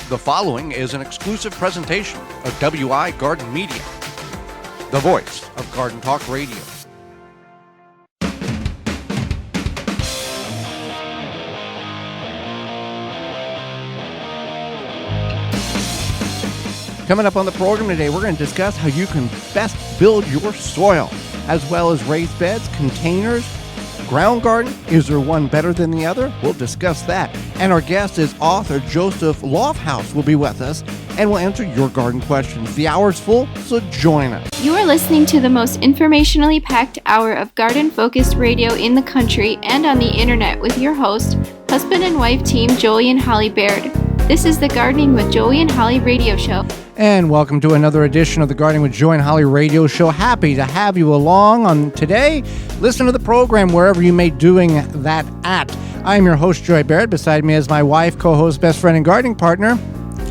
The following is an exclusive presentation of WI Garden Media, the voice of Garden Talk Radio. Coming up on the program today, we're going to discuss how you can best build your soil, as well as raised beds, containers, ground garden. Is there one better than the other? We'll discuss that. And our guest is author Joseph Lofthouse will be with us, and we'll answer your garden questions. The hour's full, so join us. You are listening to the most informationally packed hour of garden-focused radio in the country and on the internet with your host, husband and wife team Joey and Holly Baird. This is the Gardening with Joey and Holly radio show. And welcome to another edition of the Gardening with Joey and Holly radio show. Happy to have you along on today. Listen to the program wherever you may doing that at. I am your host, Joey Baird. Beside me is my wife, co-host, best friend, and gardening partner,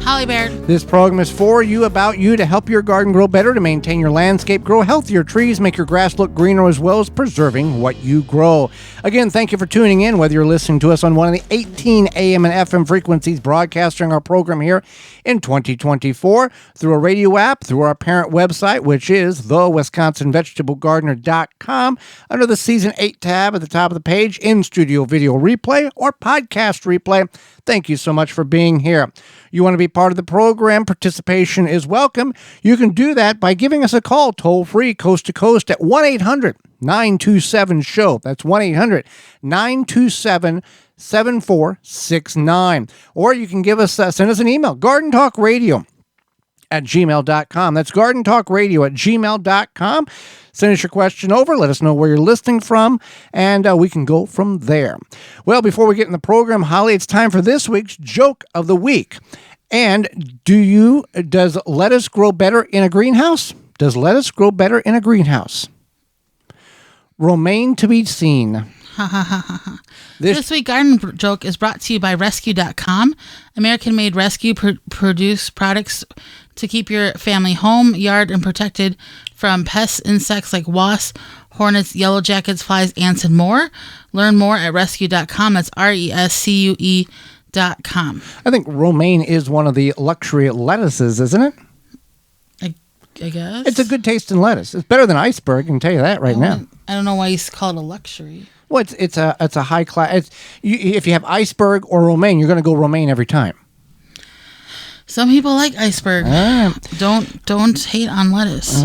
Holly Baird. This program is for you, about you, to help your garden grow better, to maintain your landscape, grow healthier trees, make your grass look greener, as well as preserving what you grow. Again, thank you for tuning in, whether you're listening to us on one of the 18 AM and FM frequencies broadcasting our program here in 2024, through a radio app, through our parent website, which is thewisconsinvegetablegardener.com, under the Season 8 tab at the top of the page, in-studio video replay or podcast replay. Thank you so much for being here. You want to be part of the program? Participation is welcome. You can do that by giving us a call, toll-free, coast-to-coast, at 1-800-927-SHOW. That's 1-800-927-7469. Or you can give us, send us an email, gardentalkradio@gmail.com. That's gardentalkradio@gmail.com. Send us your question over. Let us know where you're listening from, and we can go from there. Well, before we get in the program, Holly, it's time for this week's Joke of the Week. And does lettuce grow better in a greenhouse? Does lettuce grow better in a greenhouse? Remain to be seen. This week's garden joke is brought to you by Rescue.com. American-made Rescue produce products to keep your family home, yard, and protected from pests, insects like wasps, hornets, yellow jackets, flies, ants, and more. Learn more at Rescue.com. That's RESCUE.com. I think romaine is one of the luxury lettuces, isn't it? I guess. It's a good tasting lettuce. It's better than iceberg, I can tell you that right now. I don't know why you call it a luxury. Well, it's a high class. If you have iceberg or romaine, you're going to go romaine every time. Some people like iceberg. Don't hate on lettuce.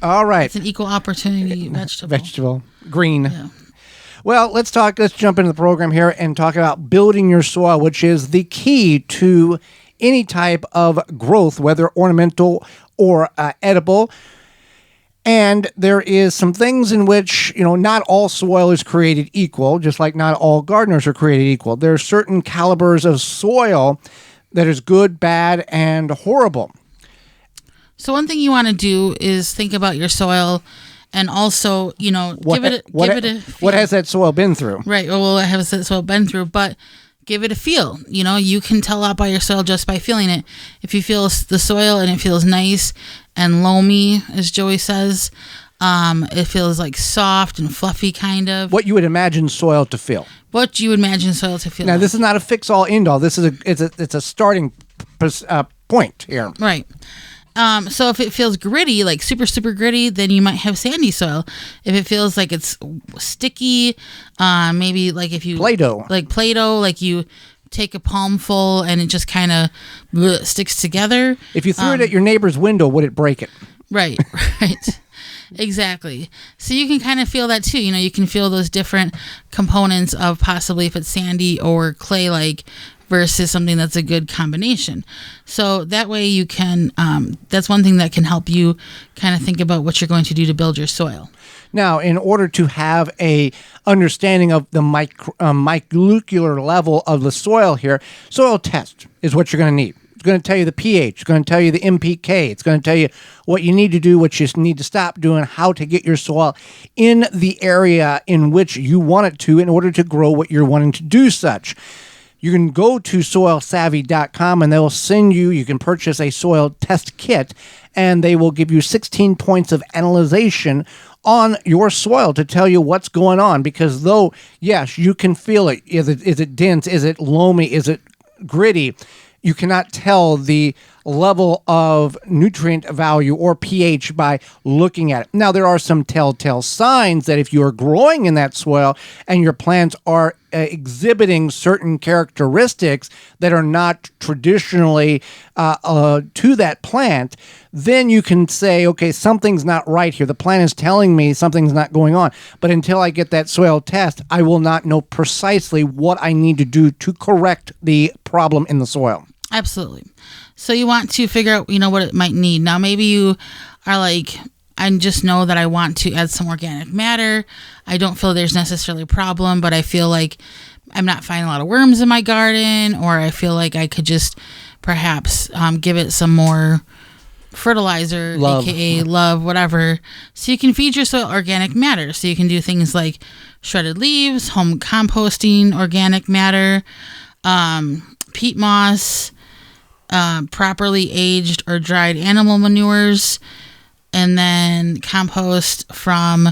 All right. It's an equal opportunity vegetable. Green. Yeah. Well, let's jump into the program here and talk about building your soil, which is the key to any type of growth, whether ornamental or edible. And there is some things in which, not all soil is created equal, just like not all gardeners are created equal. There are certain calibers of soil that is good, bad, and horrible. So one thing you want to do is think about your soil, and also, give it a feel. What has that soil been through? Right. Well, what has that soil been through? But give it a feel. You can tell a lot by your soil just by feeling it. If you feel the soil and it feels nice and loamy, as Joey says, it feels like soft and fluffy, kind of. What you would imagine soil to feel. What you would imagine soil to feel. Now, like. this is not a fix-all, end-all. This is it's a starting point here. Right. So if it feels gritty, like super, super gritty, then you might have sandy soil. If it feels like it's sticky, maybe like if you... Play-Doh. Like Play-Doh, like you take a palmful and it just kind of sticks together. If you threw it at your neighbor's window, would it break it? Right, right. Exactly. So you can kind of feel that too. You can feel those different components of possibly if it's sandy or clay-like versus something that's a good combination. So that way you can, that's one thing that can help you kind of think about what you're going to do to build your soil. Now, in order to have a understanding of the molecular level of the soil here, soil test is what you're going to need. It's going to tell you the pH. It's going to tell you the NPK. It's going to tell you what you need to do, what you need to stop doing, how to get your soil in the area in which you want it to in order to grow what you're wanting to do such. You can go to soilsavvy.com and they'll send you can purchase a soil test kit, and they will give you 16 points of analyzation on your soil to tell you what's going on. Because though, yes, you can feel it. Is it dense? Is it loamy? Is it gritty? You cannot tell the level of nutrient value or pH by looking at it. Now, there are some telltale signs that if you are growing in that soil and your plants are exhibiting certain characteristics that are not traditionally to that plant, then you can say, okay, something's not right here. The plant is telling me something's not going on. But until I get that soil test, I will not know precisely what I need to do to correct the problem in the soil. Absolutely. So you want to figure out, what it might need. Now, maybe you are like, I just know that I want to add some organic matter. I don't feel there's necessarily a problem, but I feel like I'm not finding a lot of worms in my garden, or I feel like I could just perhaps give it some more fertilizer, aka love, whatever. So you can feed your soil organic matter. So you can do things like shredded leaves, home composting, organic matter, peat moss, properly aged or dried animal manures, and then compost from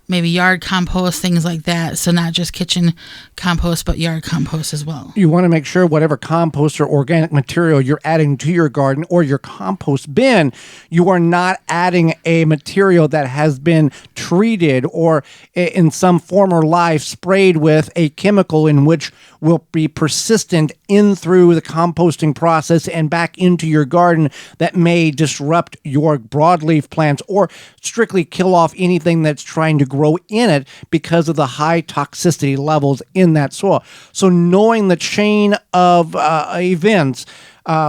maybe yard compost, things like that. So not just kitchen compost, but yard compost as well. You want to make sure whatever compost or organic material you're adding to your garden or your compost bin, you are not adding a material that has been treated or in some former life sprayed with a chemical in which will be persistent in through the composting process and back into your garden that may disrupt your broadleaf plants or strictly kill off anything that's trying to grow in it because of the high toxicity levels in that soil. So knowing the chain of events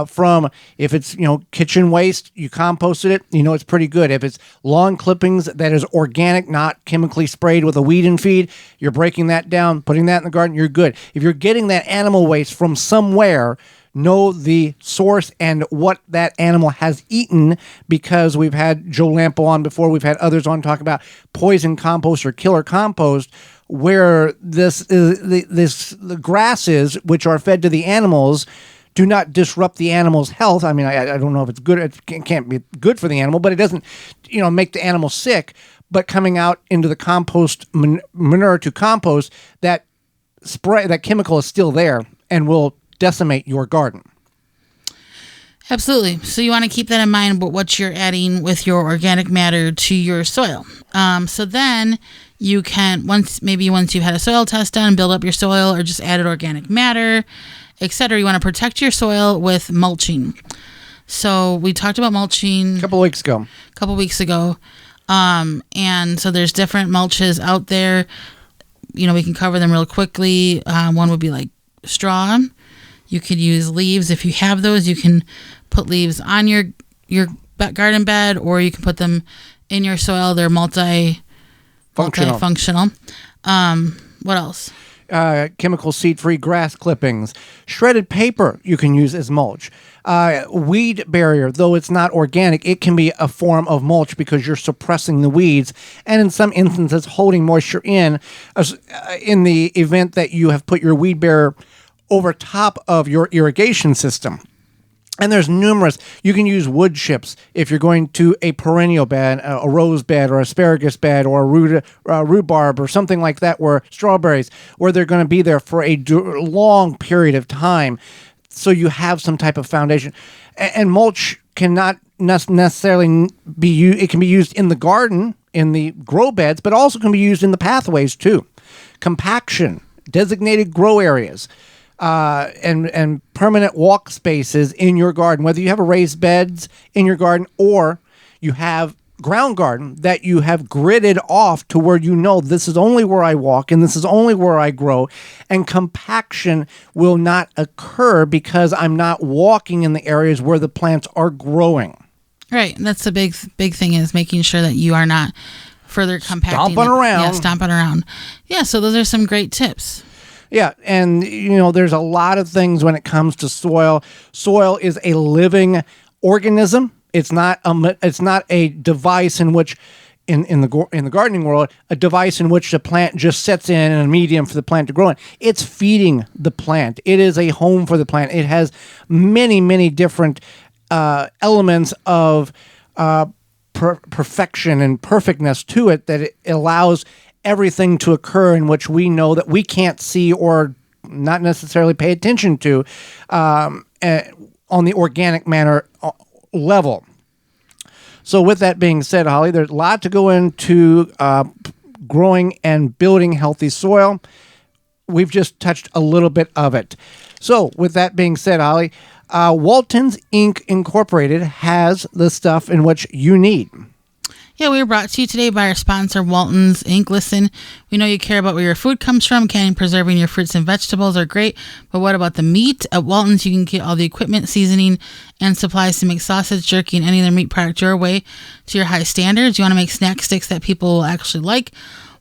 from if it's kitchen waste, you composted it, it's pretty good. If it's lawn clippings that is organic, not chemically sprayed with a weed and feed, you're breaking that down, putting that in the garden, you're good. If you're getting that animal waste from somewhere, know the source and what that animal has eaten, because we've had Joe Lampo on before, we've had others on talk about poison compost or killer compost, where the grasses which are fed to the animals do not disrupt the animal's health. I mean, I don't know if it's good. It can't be good for the animal, but it doesn't, make the animal sick. But coming out into the compost manure to compost, that chemical is still there and will decimate your garden. Absolutely. So you want to keep that in mind about what you're adding with your organic matter to your soil. So then you can, once you've had a soil test done, build up your soil or just added organic matter, etc. You want to protect your soil with mulching. So we talked about mulching a couple weeks ago. And so there's different mulches out there. We can cover them real quickly. One would be like straw. You could use leaves. If you have those, you can put leaves on your garden bed, or you can put them in your soil. They're multifunctional. What else? Chemical seed-free grass clippings. Shredded paper you can use as mulch. Weed barrier, though it's not organic, it can be a form of mulch because you're suppressing the weeds and in some instances holding moisture in the event that you have put your weed barrier over top of your irrigation system. And there's numerous. You can use wood chips if you're going to a perennial bed, a rose bed or asparagus bed or a rhubarb or something like that, where strawberries, where they're going to be there for a long period of time. So you have some type of foundation. And mulch cannot necessarily be used. It can be used in the garden, in the grow beds, but also can be used in the pathways too. Compaction, designated grow areas. And permanent walk spaces in your garden, whether you have a raised beds in your garden or you have ground garden that you have gridded off to where this is only where I walk and this is only where I grow, and compaction will not occur because I'm not walking in the areas where the plants are growing. Right. That's the big thing, is making sure that you are not further compacting. Stomping around. Yeah, so those are some great tips. Yeah, and there's a lot of things when it comes to soil. Soil is a living organism. It's not a device in which, in the gardening world, a device in which the plant just sets in a medium for the plant to grow in. It's feeding the plant. It is a home for the plant. It has many, many different elements of perfection and perfectness to it that it allows everything to occur in which we know that we can't see or not necessarily pay attention to. on the organic manner level. So with that being said, Holly, there's a lot to go into growing and building healthy soil. We've just touched a little bit of it. So with that being said, Holly, Walton's Inc. Incorporated has the stuff in which you need. Yeah, we were brought to you today by our sponsor, Walton's Inc. Listen, we know you care about where your food comes from. Canning and preserving your fruits and vegetables are great, but what about the meat? At Walton's, you can get all the equipment, seasoning, and supplies to make sausage, jerky, and any other meat product your way to your high standards. You want to make snack sticks that people will actually like?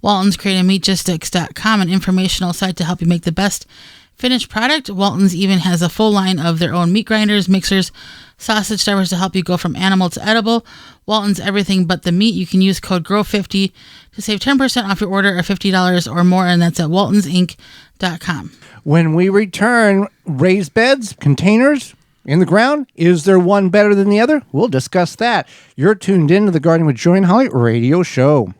Walton's created meatjuststicks.com, an informational site to help you make the best finished product. Walton's even has a full line of their own meat grinders, mixers, sausage stuffers to help you go from animal to edible. Walton's everything but the meat. You can use code GROW50 to save 10% off your order of $50 or more, and that's at waltonsinc.com. When we return, raised beds, containers in the ground, is there one better than the other? We'll discuss that. You're tuned in to the Gardening with Joey and Holly radio show.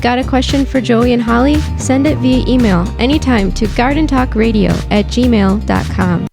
Got a question for Joey and Holly? Send it via email anytime to gardentalkradio@gmail.com.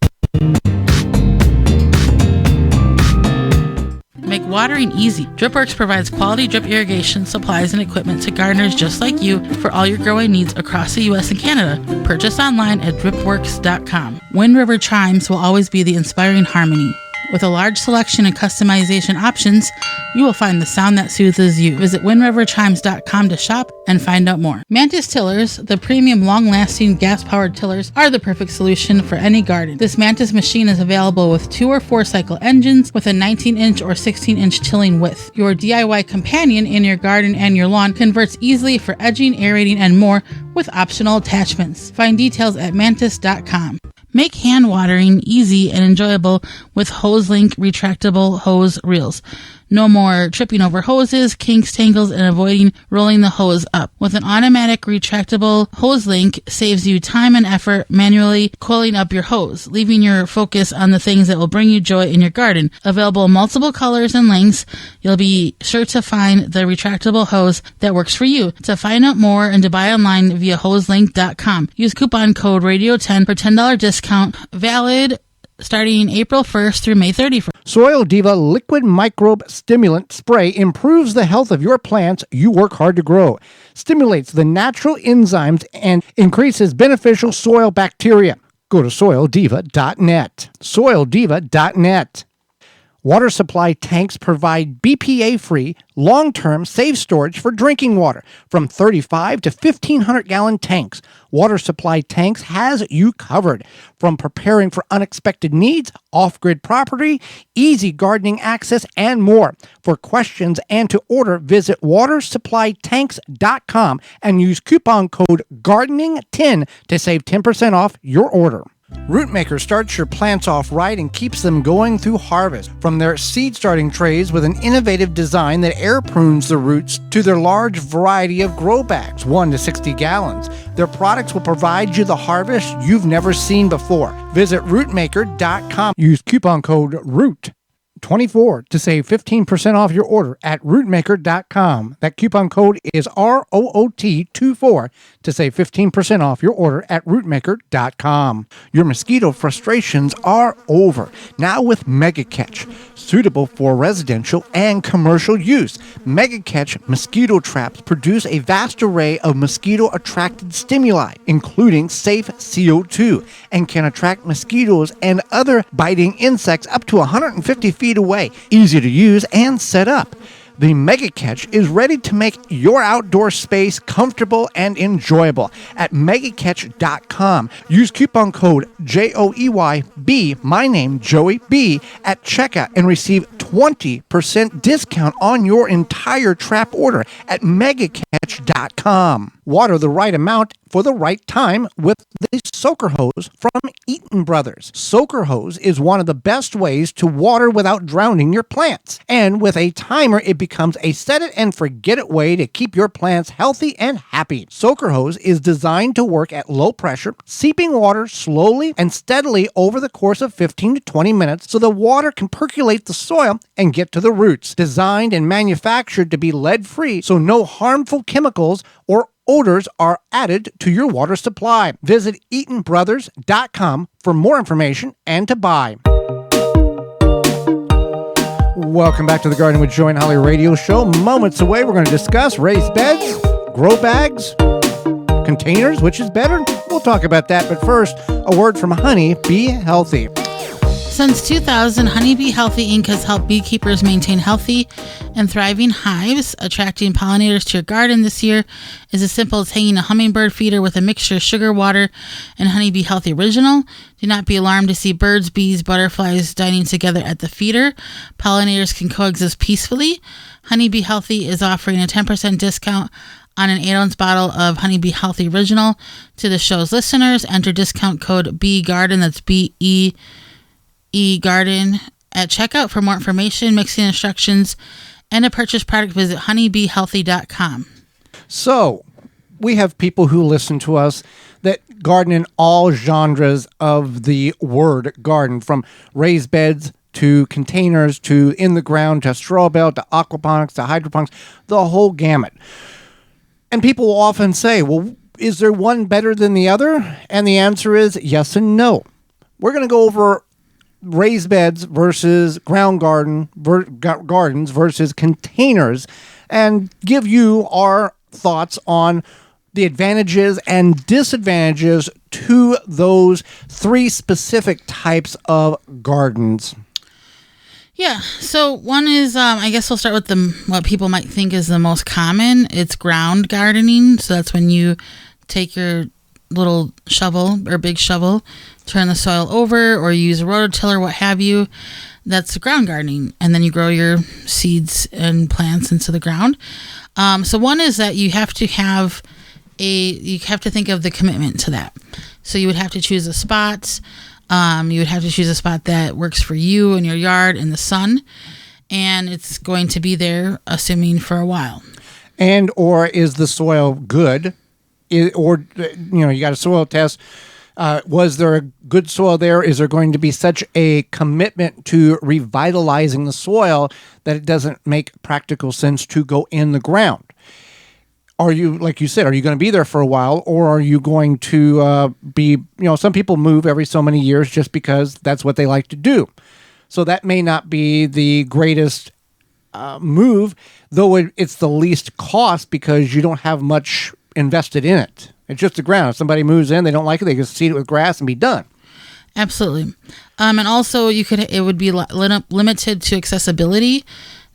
Make watering easy. DripWorks provides quality drip irrigation supplies and equipment to gardeners just like you for all your growing needs across the U.S. and Canada. Purchase online at dripworks.com. Wind River chimes will always be the inspiring harmony. With a large selection and customization options, you will find the sound that soothes you. Visit windriverchimes.com to shop and find out more. Mantis tillers, the premium long-lasting gas-powered tillers, are the perfect solution for any garden. This Mantis machine is available with 2 or 4 cycle engines with a 19-inch or 16-inch tilling width. Your DIY companion in your garden and your lawn converts easily for edging, aerating, and more with optional attachments. Find details at mantis.com. Make hand watering easy and enjoyable with HoseLink retractable hose reels. No more tripping over hoses, kinks, tangles, and avoiding rolling the hose up. With an automatic retractable HoseLink saves you time and effort manually coiling up your hose, leaving your focus on the things that will bring you joy in your garden. Available in multiple colors and lengths, you'll be sure to find the retractable hose that works for you. To find out more and to buy online via hoselink.com, use coupon code RADIO10 for $10 discount, valid starting April 1st through May 31st. Soil Diva Liquid Microbe Stimulant Spray improves the health of your plants you work hard to grow, stimulates the natural enzymes, and increases beneficial soil bacteria. Go to soildiva.net. Soildiva.net. Water supply tanks provide BPA-free, long-term safe storage for drinking water from 35 to 1,500-gallon tanks. Water supply tanks has you covered. From preparing for unexpected needs, off-grid property, easy gardening access, and more. For questions and to order, visit watersupplytanks.com and use coupon code GARDENING10 to save 10% off your order. Rootmaker starts your plants off right and keeps them going through harvest. From their seed starting trays with an innovative design that air prunes the roots to their large variety of grow bags, 1 to 60 gallons. Their products will provide you the harvest you've never seen before. Visit rootmaker.com. Use coupon code ROOT24 to save 15% off your order at rootmaker.com. That coupon code is ROOT24 to save 15% off your order at rootmaker.com. Your mosquito frustrations are over. Now with Mega Catch, suitable for residential and commercial use. Mega Catch mosquito traps produce a vast array of mosquito-attracted stimuli, including safe CO2, and can attract mosquitoes and other biting insects up to 150 feet away. Easy to use and set up. The Mega Catch is ready to make your outdoor space comfortable and enjoyable at megacatch.com. Use coupon code JOEYB, my name Joey B, at checkout and receive 20% discount on your entire trap order at megacatch.com. Water the right amount for the right time with the Soaker Hose from Eaton Brothers. Soaker Hose is one of the best ways to water without drowning your plants. And with a timer, it becomes a set it and forget it way to keep your plants healthy and happy. Soaker Hose is designed to work at low pressure, seeping water slowly and steadily over the course of 15 to 20 minutes so the water can percolate the soil and get to the roots. Designed and manufactured to be lead-free, so no harmful chemicals or odors are added to your water supply. Visit EatonBrothers.com for more information and to buy. Welcome back to the Garden with Joy and Holly radio show. Moments away, we're going to discuss raised beds, grow bags, containers, which is better. We'll talk about that. But first, a word from Honey Bee Healthy. Since 2000, Honey Bee Healthy Inc. has helped beekeepers maintain healthy and thriving hives. Attracting pollinators to your garden this year is as simple as hanging a hummingbird feeder with a mixture of sugar, water, and Honey Bee Healthy Original. Do not be alarmed to see birds, bees, butterflies dining together at the feeder. Pollinators can coexist peacefully. Honey Bee Healthy is offering a 10% discount on an 8-ounce bottle of Honey Bee Healthy Original to the show's listeners. Enter discount code BEGARDEN, that's BE Garden at checkout. For more information, mixing instructions, and to purchase product, visit honeybeehealthy.com. So, we have people who listen to us that garden in all genres of the word garden, from raised beds to containers to in the ground to straw bale to aquaponics to hydroponics, the whole gamut. And people will often say, well, is there one better than the other? And the answer is yes and no. We're going to go over raised beds versus gardens versus containers and give you our thoughts on the advantages and disadvantages to those three specific types of gardens. Yeah, so one is, I guess we'll start with what people might think is the most common. It's ground gardening. So that's when you take your little shovel or big shovel, turn the soil over, or you use a rototiller, what have you. That's ground gardening. And then you grow your seeds and plants into the ground. So one is that you have to think of the commitment to that. So you would have to choose a spot. You would have to choose a spot that works for you and your yard in the sun. And it's going to be there, assuming, for a while. And or is the soil good? You got a soil test. Was there a good soil there? Is there going to be such a commitment to revitalizing the soil that it doesn't make practical sense to go in the ground? Are you, like you said, are you going to be there for a while, or are you going to some people move every so many years just because that's what they like to do. So that may not be the greatest move, though it's the least cost because you don't have much invested in it. It's just the ground. If somebody moves in, they don't like it, they just seed it with grass and be done. Absolutely. And also it would be limited to accessibility.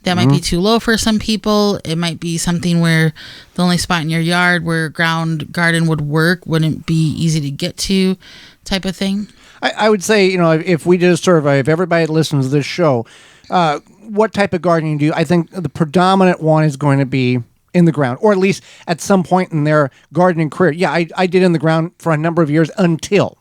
That might be too low for some people. It might be something where the only spot in your yard where ground garden would work wouldn't be easy to get to, type of thing. I would say, if we did a survey, if everybody listens to this show, what type of gardening do you? I think the predominant one is going to be in the ground, or at least at some point in their gardening career. Yeah, I did in the ground for a number of years until.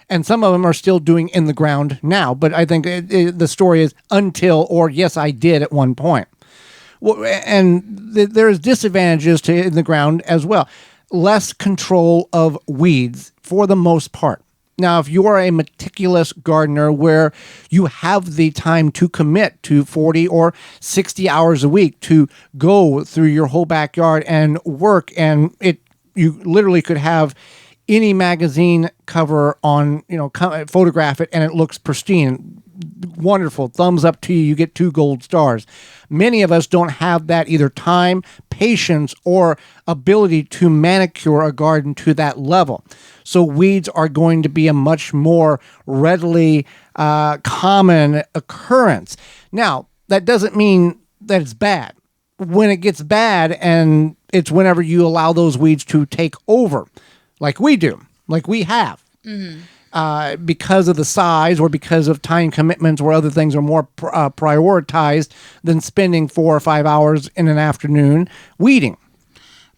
And some of them are still doing in the ground now. But I think the story is until, or yes, I did at one point. Well, and there's disadvantages to in the ground as well. Less control of weeds for the most part. Now, if you are a meticulous gardener where you have the time to commit to 40 or 60 hours a week to go through your whole backyard and work, and you literally could have any magazine cover on, photograph it and it looks pristine. Wonderful. Thumbs up to you. You get 2 gold stars. Many of us don't have that either time, patience, or ability to manicure a garden to that level. So weeds are going to be a much more readily common occurrence. Now, that doesn't mean that it's bad. When it gets bad, and it's whenever you allow those weeds to take over, like we do, like we have. Because of the size or because of time commitments where other things are more prioritized than spending 4 or 5 hours in an afternoon weeding.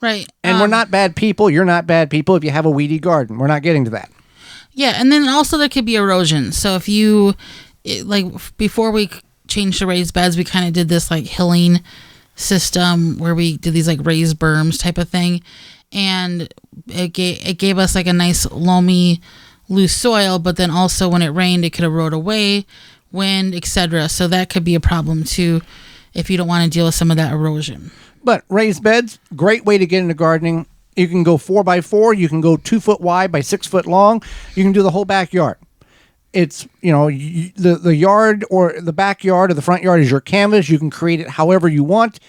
Right. And we're not bad people. You're not bad people if you have a weedy garden. We're not getting to that. Yeah, and then also there could be erosion. So if before we changed to raised beds, we kind of did this hilling system where we did these raised berms type of thing. And it gave us a nice loamy, loose soil, but then also when it rained, it could erode away, wind, etc. So that could be a problem too if you don't want to deal with some of that erosion. But raised beds, great way to get into gardening. You can go 4x4. You can go 2 foot wide by 6 foot long. You can do the whole backyard. It's, the yard or the backyard or the front yard is your canvas. You can create it however you want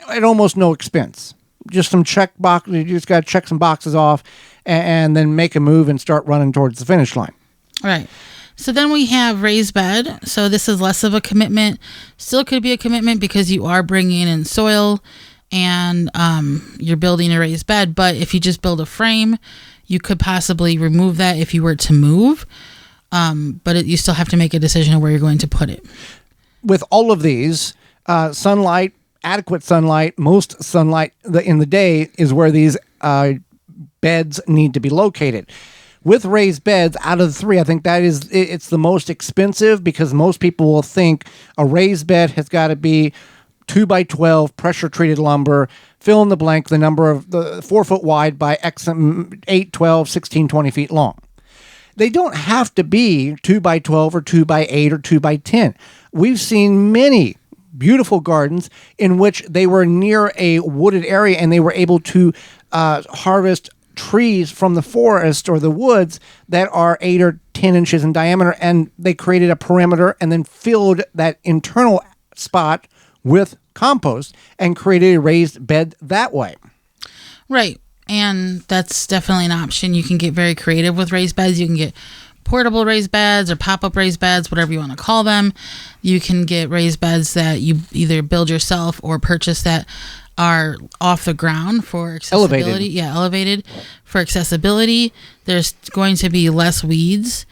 at almost no expense. Just some check box. You just got to check some boxes off and then make a move and start running towards the finish line. Right. So then we have raised bed. So this is less of a commitment. Still could be a commitment because you are bringing in soil and you're building a raised bed. But if you just build a frame, you could possibly remove that if you were to move. But you still have to make a decision of where you're going to put it. With all of these, sunlight, adequate sunlight, most sunlight in the day is where these beds need to be located. With raised beds, out of the three, I think it's the most expensive because most people will think a raised bed has got to be 2x12 pressure treated lumber, fill in the blank, the number of the 4 foot wide by 8, 12, 16, 20 feet long. They don't have to be 2x12 or 2x8 or 2x10. We've seen many beautiful gardens in which they were near a wooded area and they were able to harvest trees from the forest or the woods that are 8 or 10 inches in diameter, and they created a perimeter and then filled that internal spot with compost and created a raised bed that way. Right. And that's definitely an option. You can get very creative with raised beds. You can get portable raised beds or pop-up raised beds, whatever you want to call them. You can get raised beds that you either build yourself or purchase that are off the ground for accessibility. Elevated. Yeah, elevated for accessibility. There's going to be less weeds,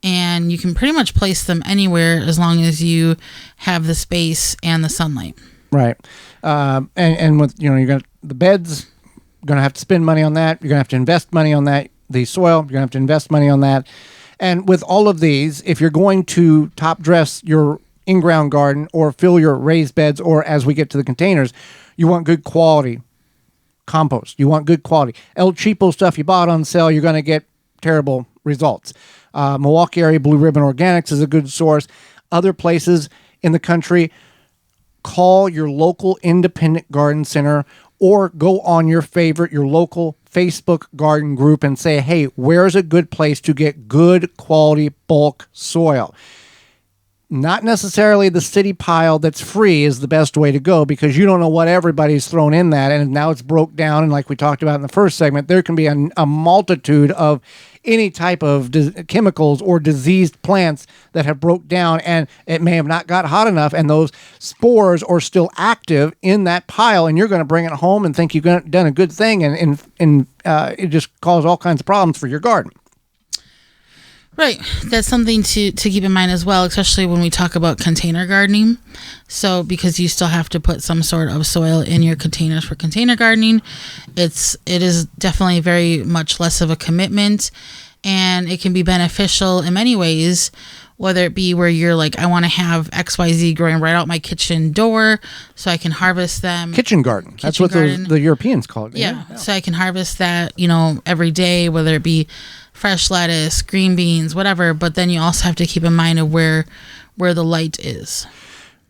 and you can pretty much place them anywhere as long as you have the space and the sunlight. Right. And with, you got the beds, you're going to have to spend money on that. You're going to have to invest money on that. The soil, you're going to have to invest money on that. And with all of these, if you're going to top dress your in-ground garden or fill your raised beds, or as we get to the containers, you want good quality compost. You want good quality. El Cheapo stuff you bought on sale, you're going to get terrible results. Milwaukee area Blue Ribbon Organics is a good source. Other places in the country, call your local independent garden center or go on your local Facebook garden group and say, hey, where's a good place to get good quality bulk soil? Not necessarily the city pile that's free is the best way to go because you don't know what everybody's thrown in that, and now it's broke down, and like we talked about in the first segment, there can be a multitude of any type of chemicals or diseased plants that have broke down, and it may have not got hot enough, and those spores are still active in that pile, and you're going to bring it home and think you've done a good thing, and it just causes all kinds of problems for your garden. Right. That's something to keep in mind as well, especially when we talk about container gardening. So because you still have to put some sort of soil in your containers for container gardening, it is definitely very much less of a commitment, and it can be beneficial in many ways, whether it be where you're like, I want to have XYZ growing right out my kitchen door so I can harvest them. Kitchen garden. That's what the Europeans call it. Yeah. So I can harvest that, every day, whether it be fresh lettuce, green beans, whatever. But then you also have to keep in mind of where the light is.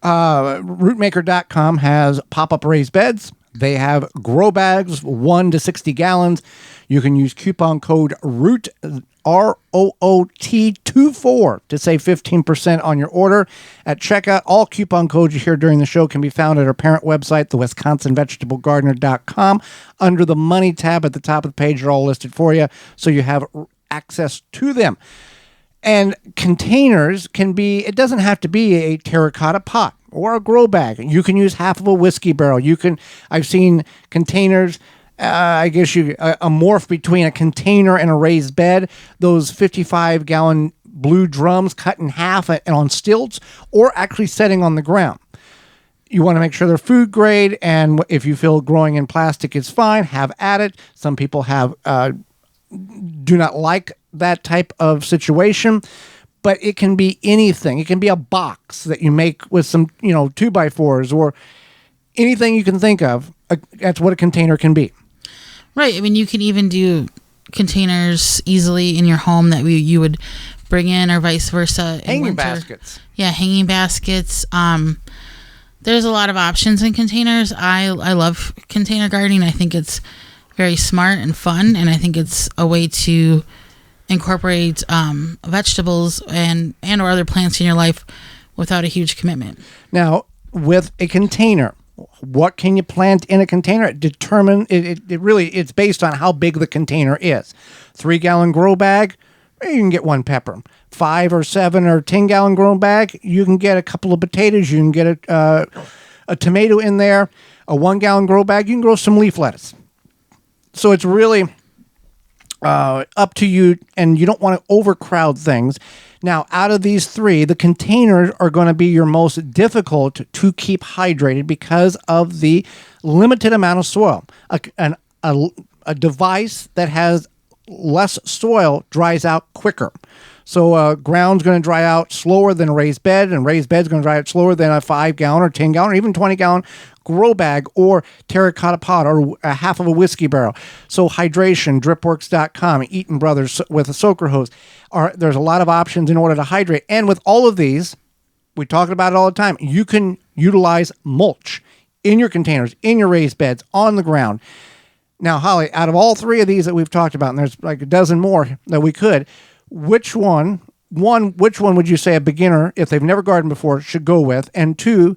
Rootmaker.com has pop-up raised beds. They have grow bags, 1 to 60 gallons. You can use coupon code ROOT, ROOT24 to save 15% on your order at checkout. All coupon codes you hear during the show can be found at our parent website, the WisconsinVegetableGardener.com. Under the Money tab at the top of the page, they're all listed for you, so you have access to them. And containers it doesn't have to be a terracotta pot or a grow bag. You can use half of a whiskey barrel. I've seen containers, a morph between a container and a raised bed, those 55-gallon blue drums cut in half and on stilts, or actually setting on the ground. You want to make sure they're food grade, and if you feel growing in plastic is fine, have at it. Some people do not like that type of situation, but it can be anything. It can be a box that you make with some, 2x4s or anything you can think of. That's what a container can be. Right. I mean, you can even do containers easily in your home that you would bring in, or vice versa. Hanging baskets. Yeah, hanging baskets. There's a lot of options in containers. I love container gardening. I think it's very smart and fun, and I think it's a way to incorporate vegetables and or other plants in your life without a huge commitment. Now, with a container, what can you plant in a container? It's based on how big the container is. 3-gallon grow bag, you can get 1 pepper. 5 or 7 or 10-gallon grow bag, you can get a couple of potatoes. You can get a tomato in there. A 1-gallon grow bag, you can grow some leaf lettuce. So it's really up to you, and you don't want to overcrowd things. Now, out of these 3, the containers are going to be your most difficult to keep hydrated because of the limited amount of soil. A device that has less soil dries out quicker. So ground's going to dry out slower than a raised bed, and raised bed's going to dry out slower than a 5-gallon or 10-gallon or even 20-gallon grow bag or terracotta pot or a half of a whiskey barrel. So hydration, dripworks.com, Eaton Brothers with a soaker hose. There's a lot of options in order to hydrate. And with all of these, we talk about it all the time, you can utilize mulch in your containers, in your raised beds, on the ground. Now, Holly, out of all 3 of these that we've talked about, and there's like a dozen more that we could, which one would you say a beginner, if they've never gardened before, should go with? And 2,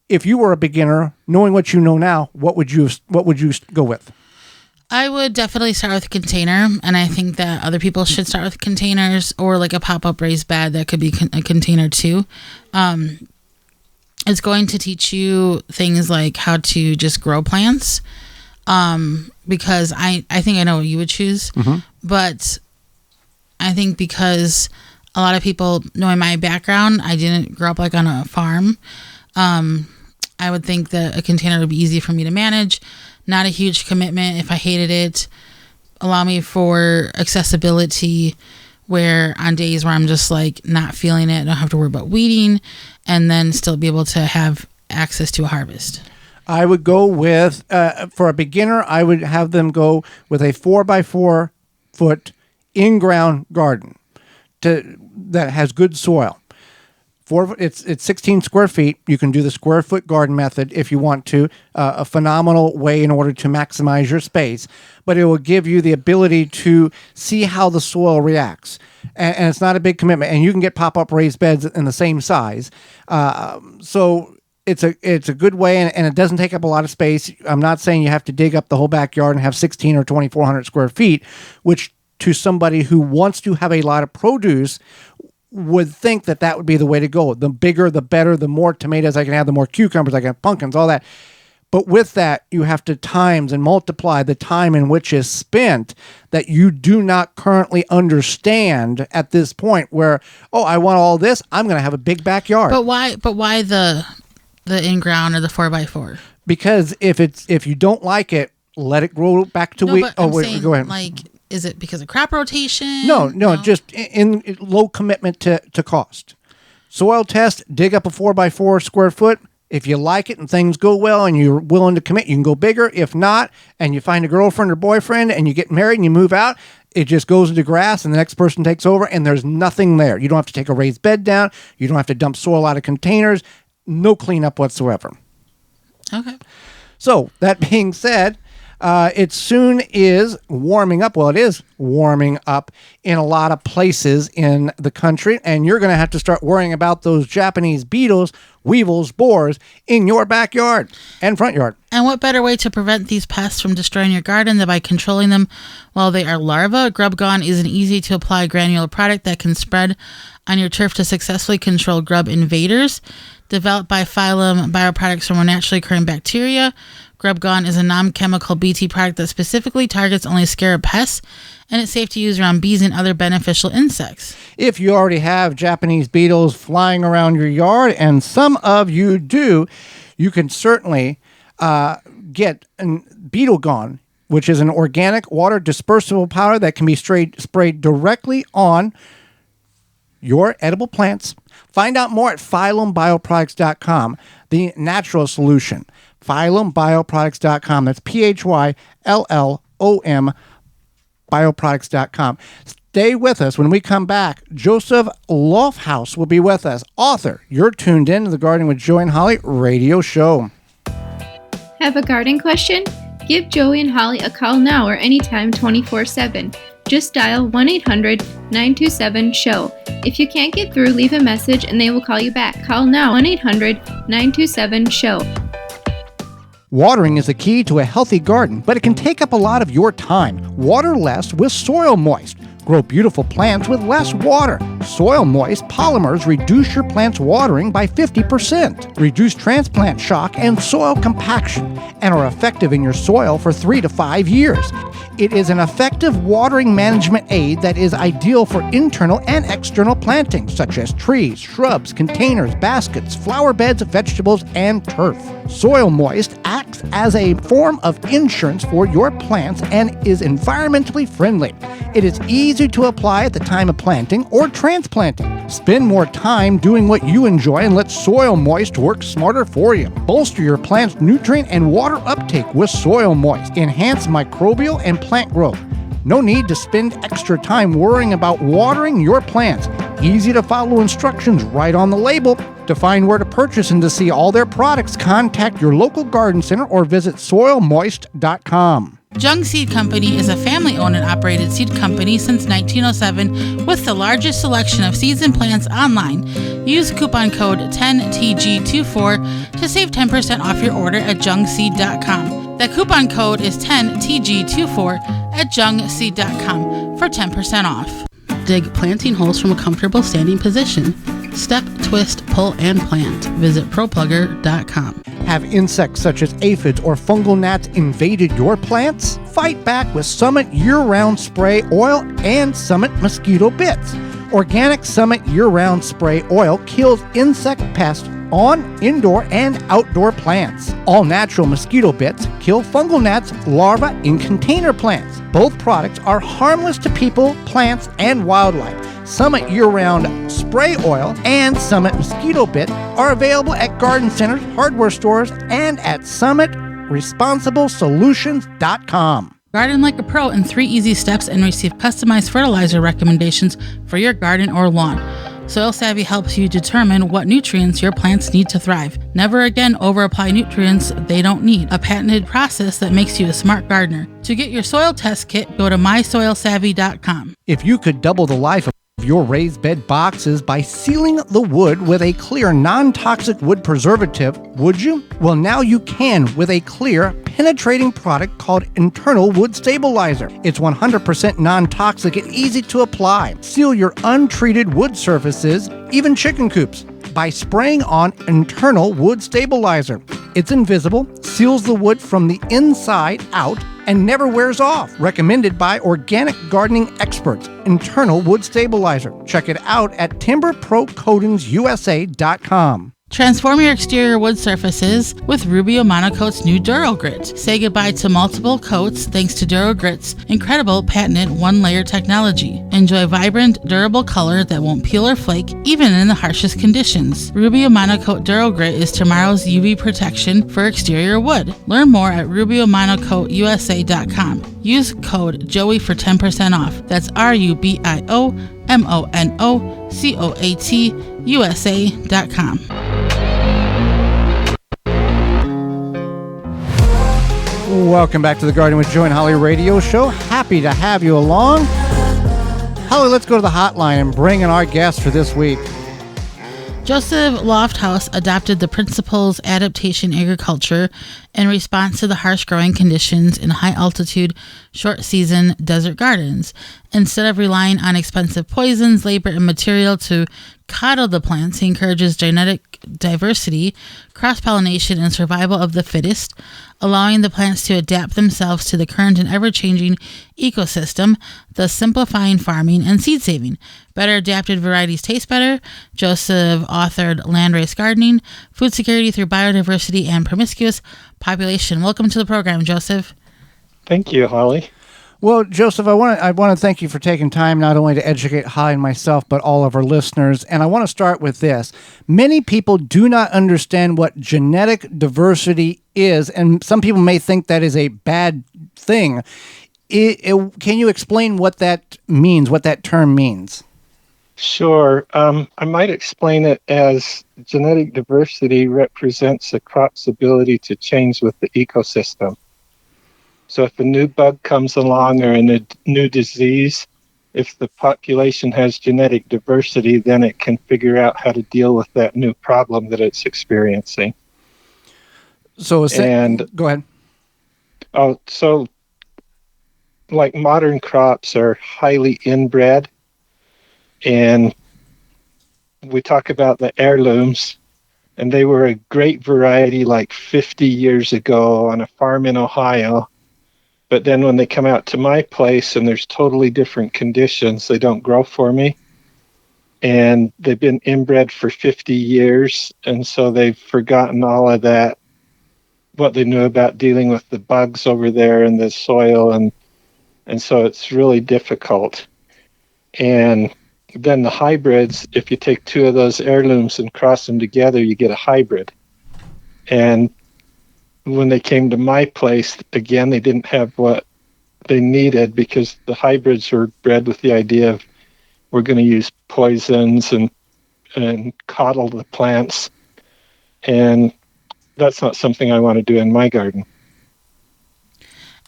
if you were a beginner, knowing what you know now, what would you go with? I would definitely start with a container, and I think that other people should start with containers or like a pop-up raised bed that could be a container too. It's going to teach you things like how to just grow plants, because I think I know what you would choose, but I think because a lot of people, knowing my background, I didn't grow up like on a farm. I would think that a container would be easy for me to manage, not a huge commitment if I hated it, allow me for accessibility where on days where I'm just like not feeling it, I don't have to worry about weeding, and then still be able to have access to a harvest. I would go with, for a beginner, I would have them go with a 4x4 foot in-ground garden that has good soil. It's 16 square feet. You can do the square foot garden method if you want to, a phenomenal way in order to maximize your space, but it will give you the ability to see how the soil reacts. And it's not a big commitment, and you can get pop-up raised beds in the same size. So it's a good way, and it doesn't take up a lot of space. I'm not saying you have to dig up the whole backyard and have 16 or 2,400 square feet, which to somebody who wants to have a lot of produce would think that would be the way to go. The bigger, the better, the more tomatoes I can have, the more cucumbers I can have, pumpkins, all that. But with that, you have to times and multiply the time in which is spent that you do not currently understand at this point where, I want all this, I'm going to have a big backyard. But why the in-ground or the 4x4? Because if you don't like it, let it grow back to wheat. Go ahead. Like, is it because of crop rotation? No, just in low commitment to cost. Soil test, dig up a 4x4 square foot. If you like it and things go well and you're willing to commit, you can go bigger. If not, and you find a girlfriend or boyfriend and you get married and you move out, it just goes into grass and the next person takes over and there's nothing there. You don't have to take a raised bed down. You don't have to dump soil out of containers. No cleanup whatsoever. Okay. So, that being said, it soon is warming up. Well, it is warming up in a lot of places in the country, and you're going to have to start worrying about those Japanese beetles, weevils, borers in your backyard and front yard. And what better way to prevent these pests from destroying your garden than by controlling them while they are larvae? Grub Gone is an easy-to-apply granular product that can spread on your turf to successfully control grub invaders. Developed by Phylum Bioproducts from a naturally occurring bacteria, Grub Gone is a non-chemical BT product that specifically targets only scarab pests, and it's safe to use around bees and other beneficial insects. If you already have Japanese beetles flying around your yard, and some of you do, you can certainly get Beetle Gone, which is an organic water dispersible powder that can be sprayed directly on your edible plants. Find out more at PhylumBioproducts.com, the natural solution. PhylumBioproducts.com. That's PhylLLOM Bioproducts.com. Stay with us. When we come back, Joseph Lofthouse will be with us. Author, you're tuned in to the Gardening with Joy and Holly radio show. Have a garden question? Give Joey and Holly a call now or anytime 24/7. Just dial 1-800-927-SHOW. If you can't get through, leave a message and they will call you back. Call now 1-800-927-SHOW. Watering is the key to a healthy garden, but it can take up a lot of your time. Water less with Soil Moist. Grow beautiful plants with less water. Soil Moist polymers reduce your plant's watering by 50%, reduce transplant shock and soil compaction, and are effective in your soil for 3 to 5 years. It is an effective watering management aid that is ideal for internal and external plantings, such as trees, shrubs, containers, baskets, flower beds, vegetables, and turf. Soil Moist acts as a form of insurance for your plants and is environmentally friendly. It is easy to apply at the time of planting or transplanting. Spend more time doing what you enjoy and let Soil Moist work smarter for you. Bolster your plant's nutrient and water uptake with Soil Moist. Enhance microbial and plant growth. No need to spend extra time worrying about watering your plants. Easy to follow instructions right on the label. To find where to purchase and to see all their products, contact your local garden center or visit soilmoist.com. Jung Seed Company is a family-owned and operated seed company since 1907 with the largest selection of seeds and plants online. Use coupon code 10TG24 to save 10% off your order at jungseed.com. That coupon code is 10TG24 at jungseed.com for 10% off. Dig planting holes from a comfortable standing position. Step, twist, pull, and plant. Visit ProPlugger.com. Have insects such as aphids or fungal gnats invaded your plants? Fight back with Summit Year-Round Spray Oil and Summit Mosquito Bits. Organic Summit Year-Round Spray Oil kills insect pests on indoor and outdoor plants. All natural mosquito bits kill fungal gnats larvae in container plants. Both products are harmless to people, plants, and wildlife. Summit Year-Round Spray Oil and Summit Mosquito Bit are available at garden centers, hardware stores, and at SummitResponsibleSolutions.com. Garden like a pro in 3 easy steps and receive customized fertilizer recommendations for your garden or lawn. Soil Savvy helps you determine what nutrients your plants need to thrive. Never again over-apply nutrients they don't need. A patented process that makes you a smart gardener. To get your soil test kit, go to mysoilsavvy.com. If you could double the life of your raised bed boxes by sealing the wood with a clear non-toxic wood preservative, would you? Well, now you can with a clear, penetrating product called Internal Wood Stabilizer. It's 100% non-toxic and easy to apply. Seal your untreated wood surfaces, even chicken coops, by spraying on Internal Wood Stabilizer. It's invisible, seals the wood from the inside out, and never wears off. Recommended by organic gardening experts. Internal Wood Stabilizer. Check it out at timberprocoatingsusa.com. Transform your exterior wood surfaces with Rubio Monocoat's new Duro Grit. Say goodbye to multiple coats thanks to Duro Grit's incredible patented one-layer technology. Enjoy vibrant, durable color that won't peel or flake even in the harshest conditions. Rubio Monocoat Duro Grit is tomorrow's UV protection for exterior wood. Learn more at RubioMonocoatUSA.com. Use code JOEY for 10% off. That's RubioMonocoatUSA.com. Welcome back to the Garden with Joe and Holly radio show. Happy to have you along. Holly, let's go to the hotline and bring in our guest for this week. Joseph Lofthouse adopted the principles adaptation agriculture in response to the harsh growing conditions in high-altitude, short-season desert gardens. Instead of relying on expensive poisons, labor, and material to coddle the plants, he encourages genetic diversity, cross-pollination, and survival of the fittest, allowing the plants to adapt themselves to the current and ever-changing ecosystem, thus simplifying farming and seed saving. Better adapted varieties taste better. Joseph authored Landrace Gardening, Food Security Through Biodiversity and Promiscuous Population. Welcome to the program, Joseph. Thank you, Holly. Well, Joseph, I want to thank you for taking time not only to educate Holly and myself, but all of our listeners. And I want to start with this. Many people do not understand what genetic diversity is, and some people may think that is a bad thing. Can you explain what that means, what that term means? Sure. I might explain it as genetic diversity represents a crop's ability to change with the ecosystem. So if a new bug comes along or a new disease, if the population has genetic diversity, then it can figure out how to deal with that new problem that it's experiencing. So, And go ahead. so like modern crops are highly inbred, and we talk about the heirlooms, and they were a great variety like 50 years ago on a farm in Ohio. But then when they come out to my place and there's totally different conditions, they don't grow for me. And they've been inbred for 50 years. And so they've forgotten all of that, what they knew about dealing with the bugs over there in the soil. And so it's really difficult. And then the hybrids, if you take two of those heirlooms and cross them together, you get a hybrid. And when they came to my place, again, they didn't have what they needed because the hybrids were bred with the idea of we're going to use poisons and coddle the plants. And that's not something I want to do in my garden.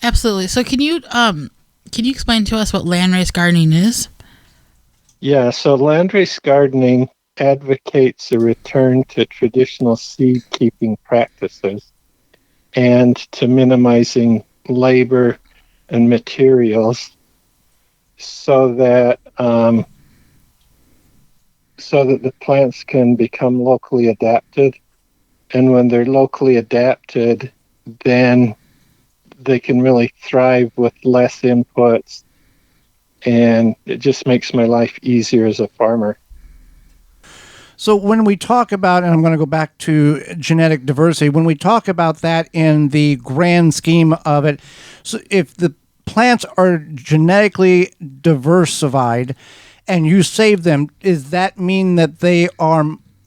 Absolutely. So can you explain to us what landrace gardening is? Yeah, so landrace gardening advocates a return to traditional seed keeping practices and to minimizing labor and materials so that the plants can become locally adapted. And when they're locally adapted, then they can really thrive with less inputs, and it just makes my life easier as a farmer. So when we talk about, and I'm going to go back to genetic diversity, when we talk about that in the grand scheme of it, so if the plants are genetically diversified and you save them, does that mean that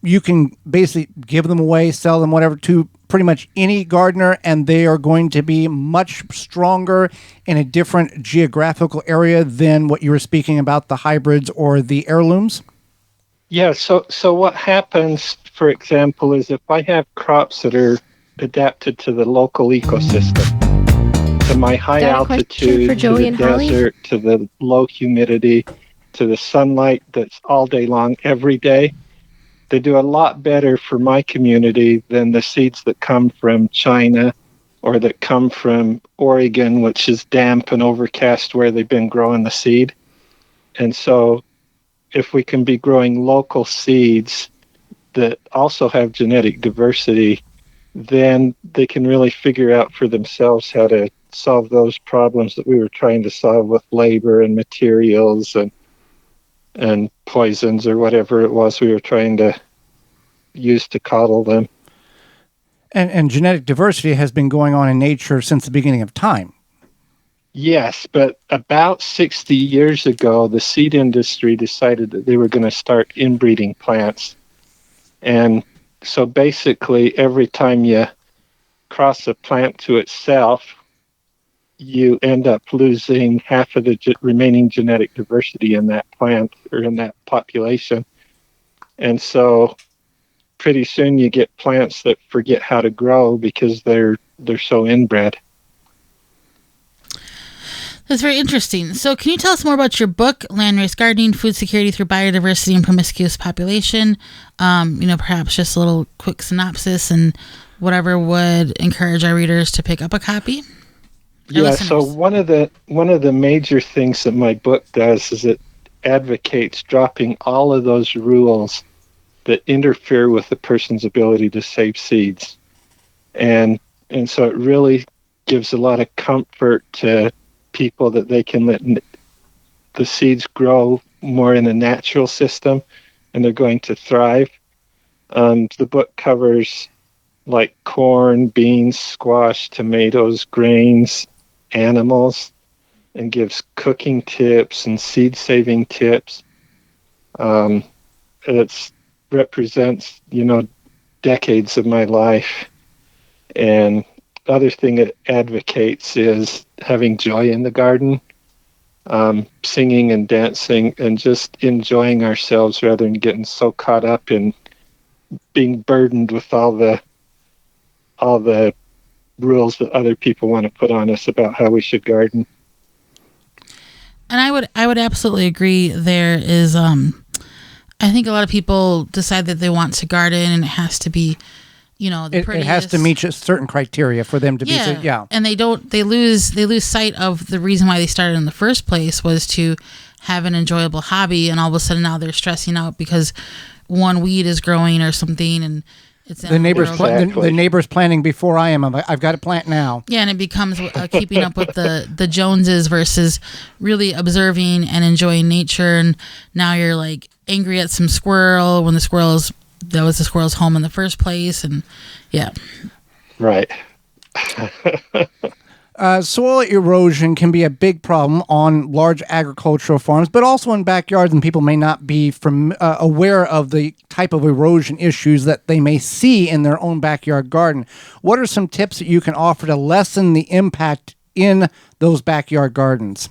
you can basically give them away, sell them, whatever, to pretty much any gardener, and they are going to be much stronger in a different geographical area than what you were speaking about, the hybrids or the heirlooms? Yeah, so what happens, for example, is if I have crops that are adapted to the local ecosystem, to my high altitude, to the desert, to the low humidity, to the sunlight that's all day long, every day, they do a lot better for my community than the seeds that come from China or that come from Oregon, which is damp and overcast where they've been growing the seed. And so if we can be growing local seeds that also have genetic diversity, then they can really figure out for themselves how to solve those problems that we were trying to solve with labor and materials and poisons or whatever it was we were trying to use to coddle them. And genetic diversity has been going on in nature since the beginning of time. Yes, but about 60 years ago, the seed industry decided that they were going to start inbreeding plants. And so basically, every time you cross a plant to itself, you end up losing half of the remaining genetic diversity in that plant or in that population. And so pretty soon you get plants that forget how to grow because they're so inbred. That's very interesting. So can you tell us more about your book, Landrace Gardening, Food Security Through Biodiversity and Promiscuous Population? Perhaps just a little quick synopsis and whatever would encourage our readers to pick up a copy. Yeah, so one of the major things that my book does is it advocates dropping all of those rules that interfere with the person's ability to save seeds. And so it really gives a lot of comfort to people that they can let the seeds grow more in a natural system and they're going to thrive. The book covers like corn, beans, squash, tomatoes, grains, animals, and gives cooking tips and seed saving tips. It represents, decades of my life. And the other thing it advocates is having joy in the garden, singing and dancing and just enjoying ourselves rather than getting so caught up in being burdened with all the rules that other people want to put on us about how we should garden. And I would absolutely agree. There is, I think a lot of people decide that they want to garden, and it has to be, the It prettiest. has to meet a certain criteria for them to be. And they lose sight of the reason why they started in the first place was to have an enjoyable hobby, and all of a sudden now they're stressing out because one weed is growing or something, and it's the neighbor's planting before I am. I've got to plant now. Yeah, and it becomes keeping up with the Joneses versus really observing and enjoying nature. And now you're like angry at some squirrel when that was the squirrel's home in the first place. And yeah, right. Soil erosion can be a big problem on large agricultural farms, but also in backyards, and people may not be aware of the type of erosion issues that they may see in their own backyard garden. What are some tips that you can offer to lessen the impact in those backyard gardens?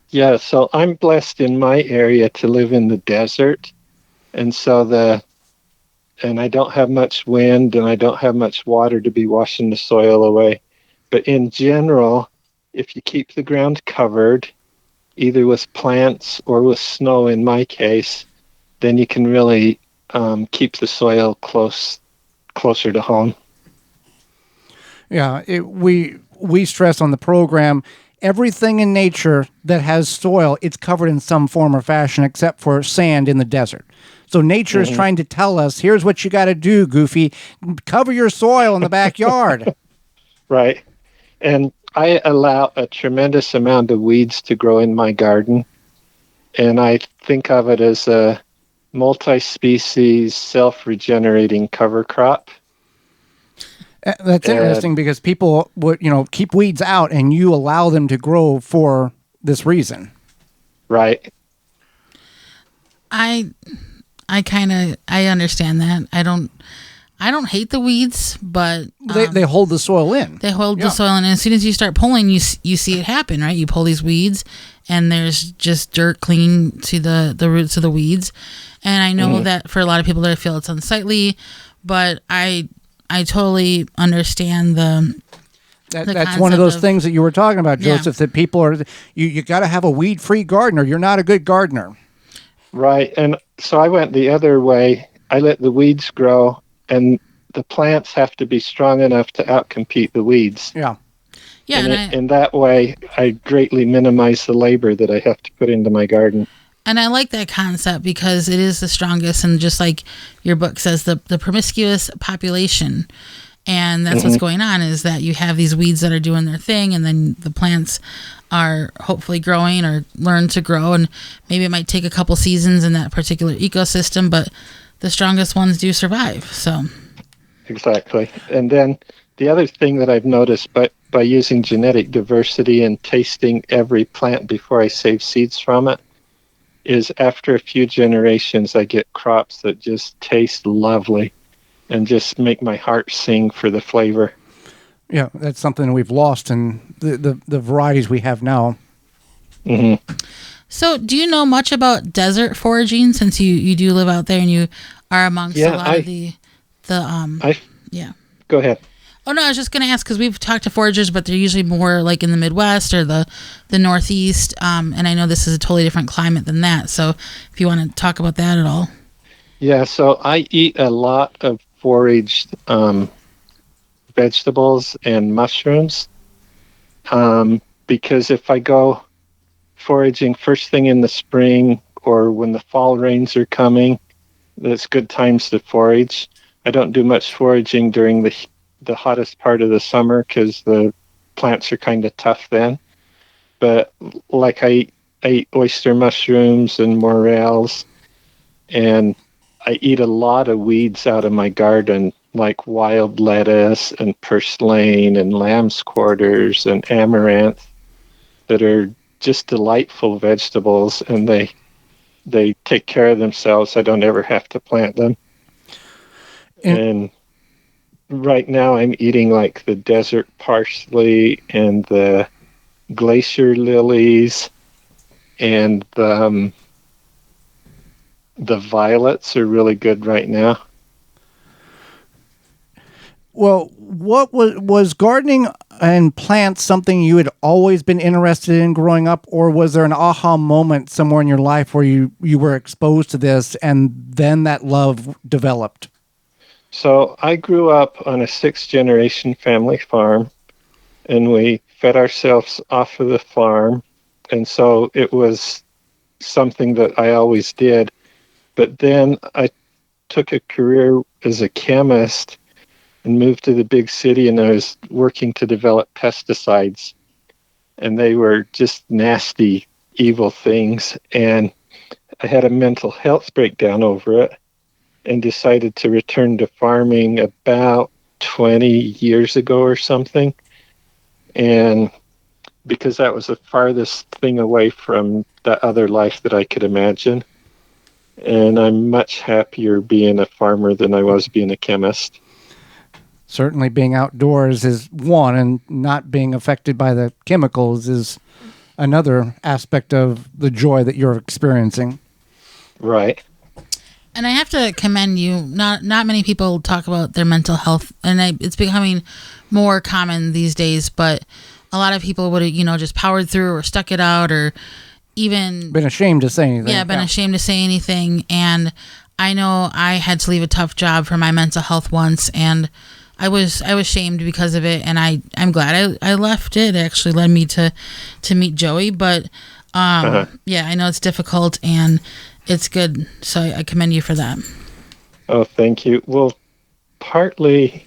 Yeah, so I'm blessed in my area to live in the desert, and and I don't have much wind, and I don't have much water to be washing the soil away. But in general, if you keep the ground covered, either with plants or with snow in my case, then you can really keep the soil closer to home. Yeah, we stress on the program, everything in nature that has soil, it's covered in some form or fashion except for sand in the desert. So nature is trying to tell us, here's what you got to do, Goofy. Cover your soil in the backyard. Right. And I allow a tremendous amount of weeds to grow in my garden. And I think of it as a multi-species, self-regenerating cover crop. That's interesting because people would, keep weeds out and you allow them to grow for this reason. Right. I understand that. I don't hate the weeds, but they hold the soil in. They hold the soil in, and as soon as you start pulling, you see it happen, right? You pull these weeds, and there's just dirt clinging to the roots of the weeds. And I know that for a lot of people, they feel it's unsightly, but I totally understand that's one of those things that you were talking about, Joseph. That people are you got to have a weed-free garden, or you're not a good gardener. Right, and so I went the other way. I let the weeds grow. And the plants have to be strong enough to outcompete the weeds. Yeah. Yeah. And in that way, I greatly minimize the labor that I have to put into my garden. And I like that concept because it is the strongest. And just like your book says, the promiscuous population. And that's what's going on, is that you have these weeds that are doing their thing, and then the plants are hopefully growing or learn to grow. And maybe it might take a couple seasons in that particular ecosystem, but the strongest ones do survive. So exactly. And then the other thing that I've noticed by using genetic diversity and tasting every plant before I save seeds from it is after a few generations, I get crops that just taste lovely and just make my heart sing for the flavor. Yeah, that's something we've lost in the varieties we have now. Mm-hmm. So do you know much about desert foraging, since you do live out there and you are amongst a lot of the Go ahead. Oh, no, I was just going to ask, because we've talked to foragers, but they're usually more like in the Midwest or the Northeast. And I know this is a totally different climate than that. So if you want to talk about that at all. Yeah, so I eat a lot of foraged vegetables and mushrooms because if I go foraging first thing in the spring or when the fall rains are coming, that's good times to forage. I don't do much foraging during the hottest part of the summer because the plants are kind of tough then. But like I eat oyster mushrooms and morels, and I eat a lot of weeds out of my garden, like wild lettuce and purslane and lamb's quarters and amaranth, that are just delightful vegetables, and they take care of themselves. I don't ever have to plant them. And right now I'm eating like the desert parsley and the glacier lilies, and the violets are really good right now. Well, what was gardening and plants something you had always been interested in growing up, or was there an aha moment somewhere in your life where you were exposed to this and then that love developed? So I grew up on a 6th-generation family farm, and we fed ourselves off of the farm. And so it was something that I always did. But then I took a career as a chemist and moved to the big city, and I was working to develop pesticides. And they were just nasty, evil things. And I had a mental health breakdown over it and decided to return to farming about 20 years ago or something. And because that was the farthest thing away from that other life that I could imagine. And I'm much happier being a farmer than I was being a chemist. Certainly being outdoors is one, and not being affected by the chemicals is another aspect of the joy that you're experiencing. Right. And I have to commend you. Not many people talk about their mental health, and it's becoming more common these days. But a lot of people would have, just powered through or stuck it out, or even been ashamed to say anything. Yeah, ashamed to say anything. And I know I had to leave a tough job for my mental health once, and I was shamed because of it. And I'm glad I left it. It actually led me to meet Joey. But yeah, I know it's difficult and it's good. So I commend you for that. Oh, thank you. Well, partly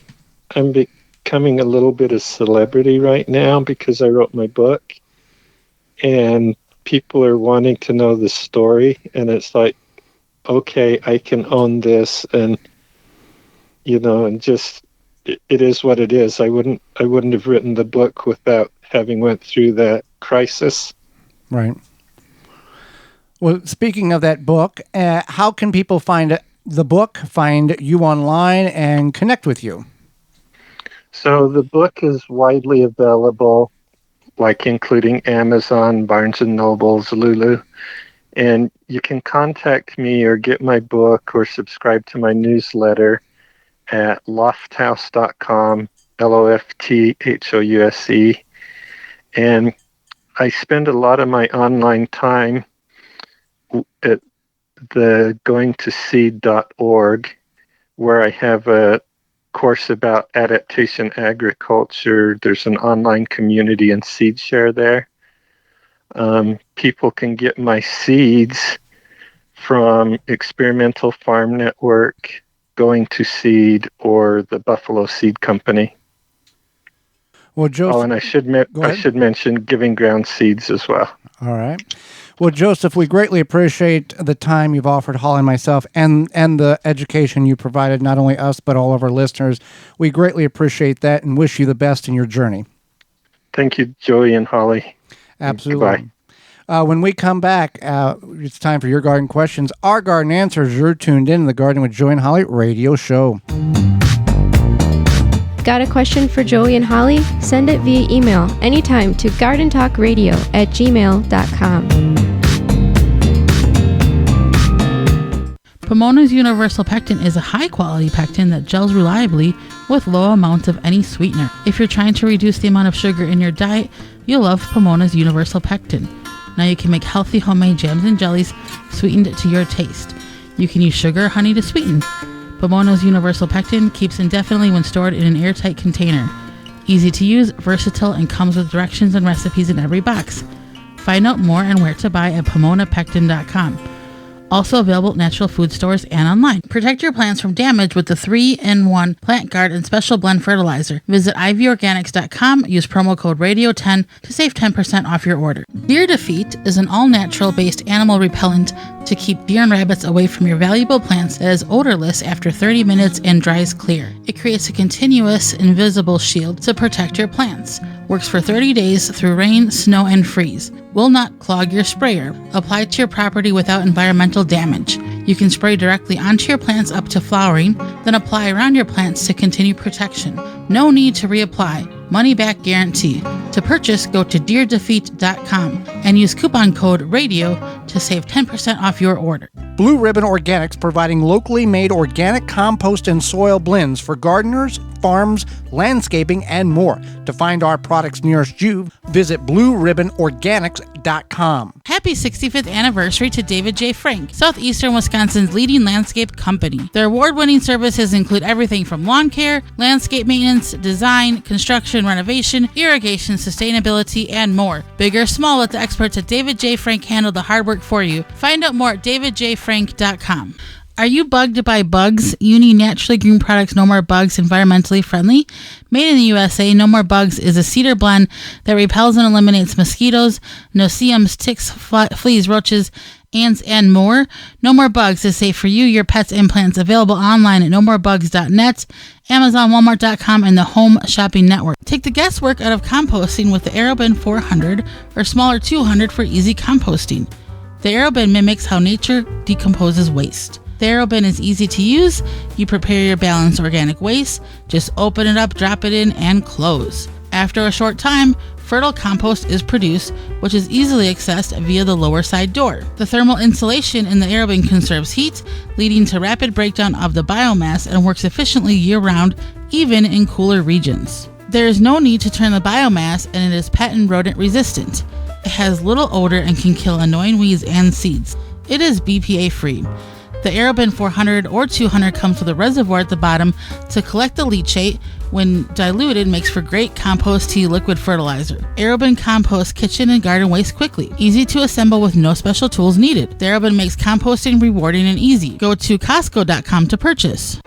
I'm becoming a little bit of celebrity right now because I wrote my book, and people are wanting to know the story, and it's like, okay, I can own this, and and just it is what it is. I wouldn't have written the book without having went through that crisis. Right. Well, speaking of that book, how can people find the book, find you online, and connect with you? So the book is widely available, like including Amazon, Barnes & Nobles, Lulu. And you can contact me or get my book or subscribe to my newsletter at lofthouse.com, LOFTHOUSE. And I spend a lot of my online time at the goingtoseed.org, where I have a course about adaptation agriculture. There's an online community and seed share there. People can get my seeds from Experimental Farm Network, Going to Seed, or the Buffalo Seed Company. Well, Joseph, and I should mention Giving Ground Seeds as well. All right. Well, Joseph, we greatly appreciate the time you've offered Holly and myself, and the education you provided, not only us, but all of our listeners. We greatly appreciate that and wish you the best in your journey. Thank you, Joey and Holly. Absolutely. When we come back, it's time for your garden questions. Our garden answers. You're tuned in to the Garden with Joey and Holly radio show. Got a question for Joey and Holly? Send it via email anytime to gardentalkradio@gmail.com. Pomona's Universal Pectin is a high-quality pectin that gels reliably with low amounts of any sweetener. If you're trying to reduce the amount of sugar in your diet, you'll love Pomona's Universal Pectin. Now you can make healthy homemade jams and jellies sweetened to your taste. You can use sugar or honey to sweeten. Pomona's Universal Pectin keeps indefinitely when stored in an airtight container. Easy to use, versatile, and comes with directions and recipes in every box. Find out more and where to buy at PomonaPectin.com. Also available at natural food stores and online. Protect your plants from damage with the 3-in-1 Plant Guard and Special Blend Fertilizer. Visit ivorganics.com. Use promo code RADIO10 to save 10% off your order. Deer Defeat is an all-natural based animal repellent to keep deer and rabbits away from your valuable plants that is odorless after 30 minutes and dries clear. It creates a continuous, invisible shield to protect your plants. Works for 30 days through rain, snow, and freeze. Will not clog your sprayer. Apply to your property without environmental damage. You can spray directly onto your plants up to flowering, then apply around your plants to continue protection. No need to reapply. Money back guarantee. To purchase, go to deerdefeat.com and use coupon code RADIO to save 10% off your order. Blue Ribbon Organics, providing locally made organic compost and soil blends for gardeners, farms, landscaping, and more. To find our products nearest you, visit blueribbonorganics.com. Happy 65th anniversary to David J. Frank, southeastern Wisconsin's leading landscape company. Their award-winning services include everything from lawn care, landscape maintenance, design, construction, renovation, irrigation, sustainability, and more. Big or small, let the experts at David J. Frank handle the hard work for you. Find out more at davidjfrank.com. Are you bugged by bugs? You need naturally green products, No More Bugs, environmentally friendly. Made in the USA, No More Bugs is a cedar blend that repels and eliminates mosquitoes, no-see-ums, ticks, fleas, roaches, ants, and more. No More Bugs is safe for you, your pets, and plants. Available online at nomorebugs.net, Amazon, Walmart.com, and the Home Shopping Network. Take the guesswork out of composting with the AeroBin 400 or smaller 200 for easy composting. The AeroBin mimics how nature decomposes waste. The AeroBin is easy to use. You prepare your balanced organic waste. Just open it up, drop it in, and close. After a short time, fertile compost is produced, which is easily accessed via the lower side door. The thermal insulation in the AeroBin conserves heat, leading to rapid breakdown of the biomass, and works efficiently year-round, even in cooler regions. There is no need to turn the biomass, and it is pet and rodent resistant. It has little odor and can kill annoying weeds and seeds. It is BPA free. The AeroBin 400 or 200 comes with a reservoir at the bottom to collect the leachate. When diluted, makes for great compost tea liquid fertilizer. AeroBin composts kitchen and garden waste quickly. Easy to assemble with no special tools needed. The AeroBin makes composting rewarding and easy. Go to Costco.com to purchase.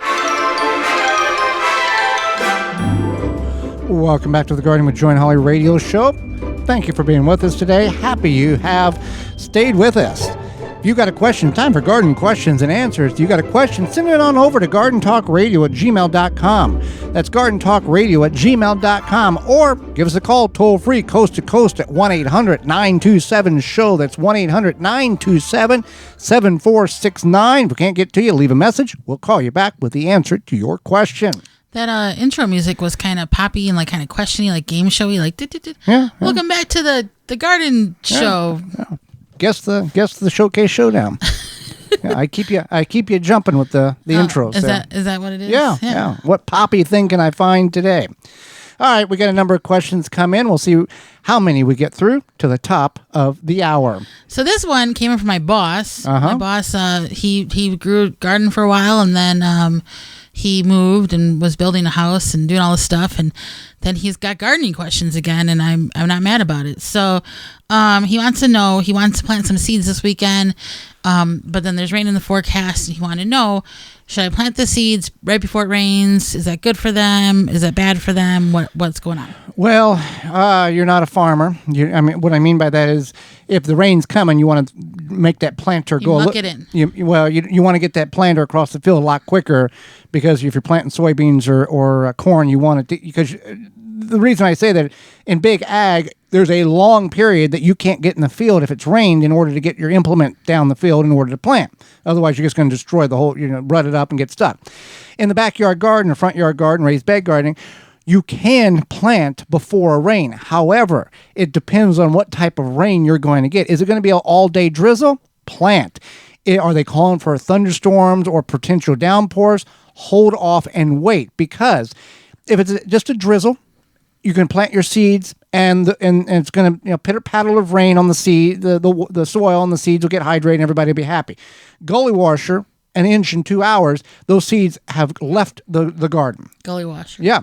Welcome back to the Gardening with Joy and Holly radio show. Thank you for being with us today. Happy you have stayed with us. If you got a question, time for garden questions and answers. If you got a question, send it on over to gardentalkradio@gmail.com. That's gardentalkradio@gmail.com. Or give us a call toll free, coast to coast at 1-800-927-SHOW. That's 1-800-927-7469. If we can't get to you, leave a message. We'll call you back with the answer to your question. That intro music was kind of poppy and like kind of questioning, like game showy, like Yeah. Welcome back to the garden show. Yeah. Guess the showcase showdown. Yeah, I keep you jumping with the intros. Is there. that what it is? Yeah. What poppy thing can I find today? All right, we got a number of questions come in. We'll see how many we get through to the top of the hour. So this one came in from my boss. Uh-huh. My boss, he grew a garden for a while, and then he moved and was building a house and doing all this stuff, and then he's got gardening questions again, and I'm not mad about it. So he wants to know, he wants to plant some seeds this weekend, but then there's rain in the forecast, and he wanted to know, should I plant the seeds right before it rains? Is that good for them? Is that bad for them? What's going on? Well, you're not a farmer. What I mean by that is, if the rain's coming, you want to make that planter go. Muck it in. You want to get that planter across the field a lot quicker, because if you're planting soybeans or corn, you want it to, because the reason I say that, in big ag, there's a long period that you can't get in the field if it's rained in order to get your implement down the field in order to plant. Otherwise, you're just going to destroy the whole, rut it up and get stuck. In the backyard garden or front yard garden, raised bed gardening, you can plant before a rain. However, it depends on what type of rain you're going to get. Is it going to be an all-day drizzle? Plant. Are they calling for thunderstorms or potential downpours? Hold off and wait, because if it's just a drizzle, you can plant your seeds, and it's going to pitter paddle of rain on the seed, the soil, and the seeds will get hydrated, and everybody will be happy. Gully washer, an inch in 2 hours, those seeds have left the garden. Gully washer. Yeah,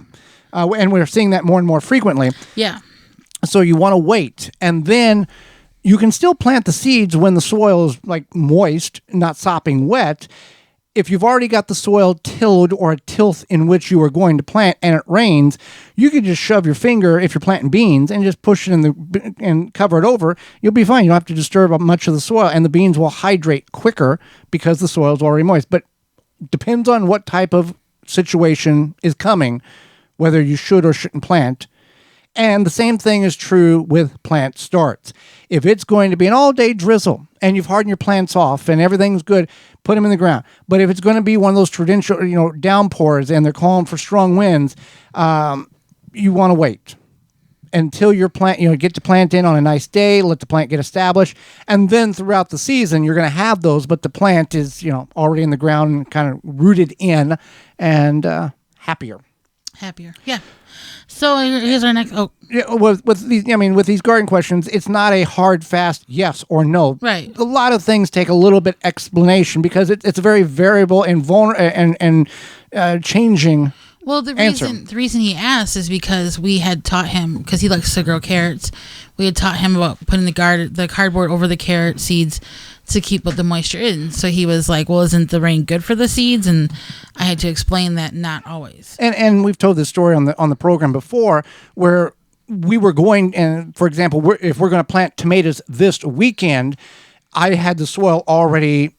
and we're seeing that more and more frequently. Yeah. So you want to wait, and then you can still plant the seeds when the soil is like moist, not sopping wet. If you've already got the soil tilled or a tilth in which you are going to plant and it rains, you can just shove your finger, if you're planting beans, and just push it and cover it over. You'll be fine. You don't have to disturb much of the soil, and the beans will hydrate quicker because the soil is already moist. But depends on what type of situation is coming, whether you should or shouldn't plant. And the same thing is true with plant starts. If it's going to be an all-day drizzle and you've hardened your plants off and everything's good, put them in the ground. But if it's going to be one of those traditional, downpours and they're calling for strong winds, you want to wait. until your plant, get the plant in on a nice day, let the plant get established. And then throughout the season, you're going to have those, but the plant is, already in the ground and kind of rooted in and happier. Yeah. So here's our next. Oh, Yeah, with these, with these garden questions, it's not a hard, fast yes or no. Right. A lot of things take a little bit explanation because it's a very variable and changing. Well, the reason he asked is because we had taught him, because he likes to grow carrots. We had taught him about putting the cardboard over the carrot seeds to keep the moisture in. So he was like, "Well, isn't the rain good for the seeds?" And I had to explain that not always. And we've told this story on the program before, where we were going, and for example, if we're going to plant tomatoes this weekend, I had the soil already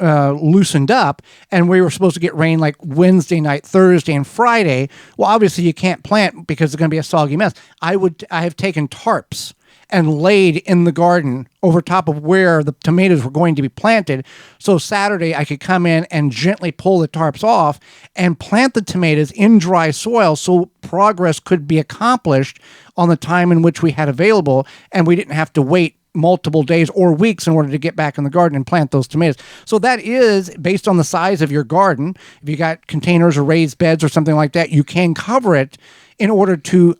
loosened up, and we were supposed to get rain like Wednesday night, Thursday, and Friday. Well, obviously you can't plant because it's going to be a soggy mess. I have taken tarps and laid in the garden over top of where the tomatoes were going to be planted. So Saturday I could come in and gently pull the tarps off and plant the tomatoes in dry soil so progress could be accomplished on the time in which we had available, and we didn't have to wait multiple days or weeks in order to get back in the garden and plant those tomatoes. So that is based on the size of your garden. If you got containers or raised beds or something like that, you can cover it in order to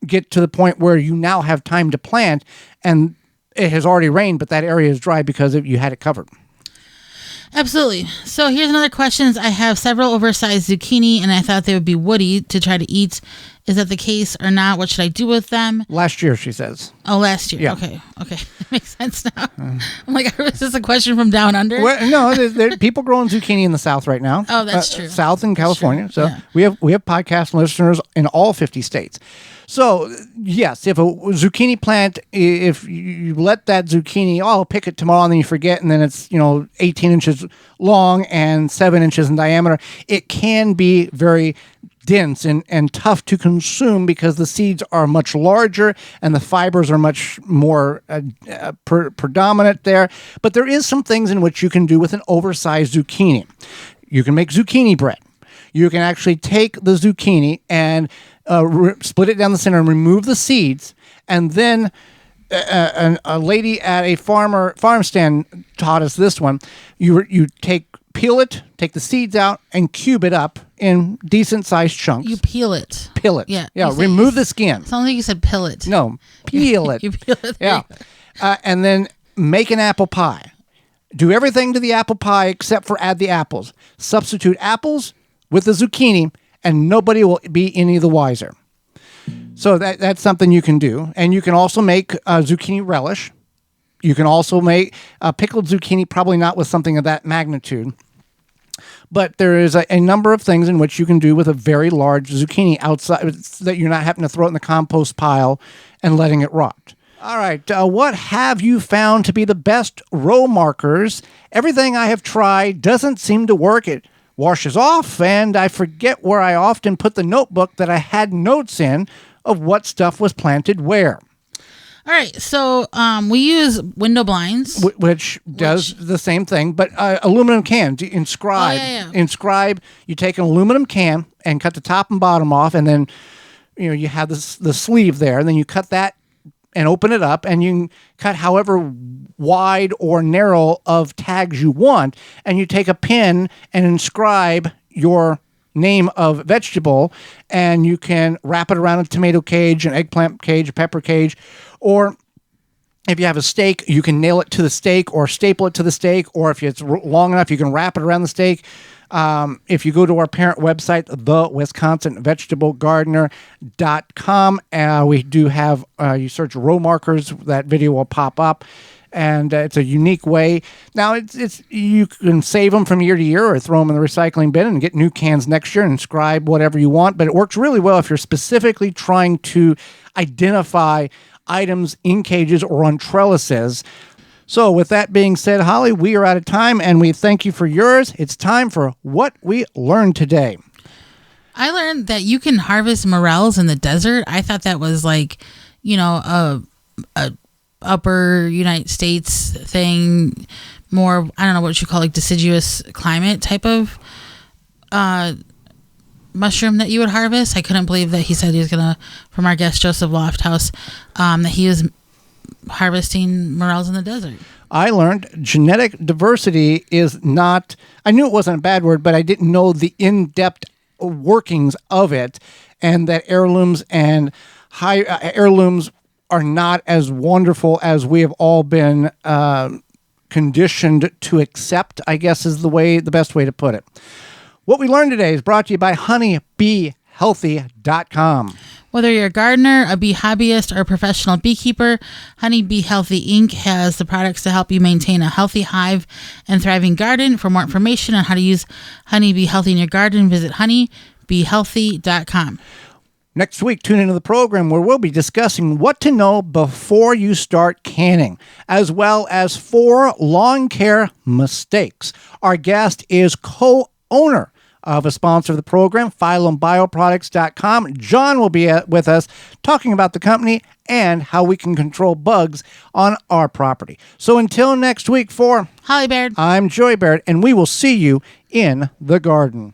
get to the point where you now have time to plant, and it has already rained, but that area is dry because you had it covered. Absolutely. So here's another question. I have several oversized zucchini, and I thought they would be woody to try to eat. Is that the case or not? What should I do with them? Last year, she says. Oh, last year. Yeah. Okay. That makes sense now. I'm like, is this a question from down under? Well, no, there people growing zucchini in the South right now. Oh, that's true. South in California. True. So Yeah. we have podcast listeners in all 50 states. So yes, if a zucchini plant, if you let that zucchini, I'll pick it tomorrow, and then you forget, and then it's 18 inches long and 7 inches in diameter, it can be very dense and tough to consume because the seeds are much larger and the fibers are much more predominant there. But there is some things in which you can do with an oversized zucchini. You can make zucchini bread. You can actually take the zucchini and split it down the center and remove the seeds, and then a lady at a farm stand taught us this one. You peel it, take the seeds out, and cube it up in decent sized chunks. You peel it. Peel it. Yeah. Remove the skin. Sounds like you said pill it. No, peel it. You peel it. Yeah. And then make an apple pie. Do everything to the apple pie except for add the apples. Substitute apples with the zucchini, and nobody will be any the wiser. So that's something you can do. And you can also make zucchini relish. You can also make pickled zucchini, probably not with something of that magnitude. But there is a number of things in which you can do with a very large zucchini outside that you're not having to throw it in the compost pile and letting it rot. All right, what have you found to be the best row markers? Everything I have tried doesn't seem to work. It washes off, and I forget where I often put the notebook that I had notes in of what stuff was planted where. All right, so we use window blinds, which does the same thing, but aluminum can. Inscribe. Oh, yeah. Inscribe. You take an aluminum can and cut the top and bottom off, and then you have the sleeve there, and then you cut that and open it up, and you can cut however wide or narrow of tags you want, and you take a pen and inscribe your name of vegetable, and you can wrap it around a tomato cage, an eggplant cage, a pepper cage, or if you have a steak, you can nail it to the steak or staple it to the steak, or if it's long enough, you can wrap it around the steak. If you go to our parent website, thewisconsinvegetablegardener.com, we do have, you search row markers, that video will pop up. And it's a unique way. Now, it's you can save them from year to year or throw them in the recycling bin and get new cans next year and inscribe whatever you want. But it works really well if you're specifically trying to identify items in cages or on trellises. So with that being said, Holly, we are out of time, and we thank you for yours. It's time for What We Learned Today. I learned that you can harvest morels in the desert. I thought that was like, a upper United States thing, more, I don't know what you call, like deciduous climate type of mushroom that you would harvest. I couldn't believe that he said he was going to, from our guest Joseph Lofthouse, that he was harvesting morels in the desert. I learned genetic diversity is not, I knew it wasn't a bad word, but I didn't know the in-depth workings of it, and that heirlooms and heirlooms are not as wonderful as we have all been conditioned to accept, I guess is the best way to put it. What we learned today is brought to you by honeybeehealthy.com. Whether you're a gardener, a bee hobbyist, or a professional beekeeper, Honey Bee Healthy Inc. has the products to help you maintain a healthy hive and thriving garden. For more information on how to use Honey Bee Healthy in your garden, visit honeybeehealthy.com. Next week, tune into the program where we'll be discussing what to know before you start canning, as well as 4 lawn care mistakes. Our guest is co-owner of a sponsor of the program, PhylumBioproducts.com. John will be with us talking about the company and how we can control bugs on our property. So until next week, for Holly Baird, I'm Joy Baird, and we will see you in the garden.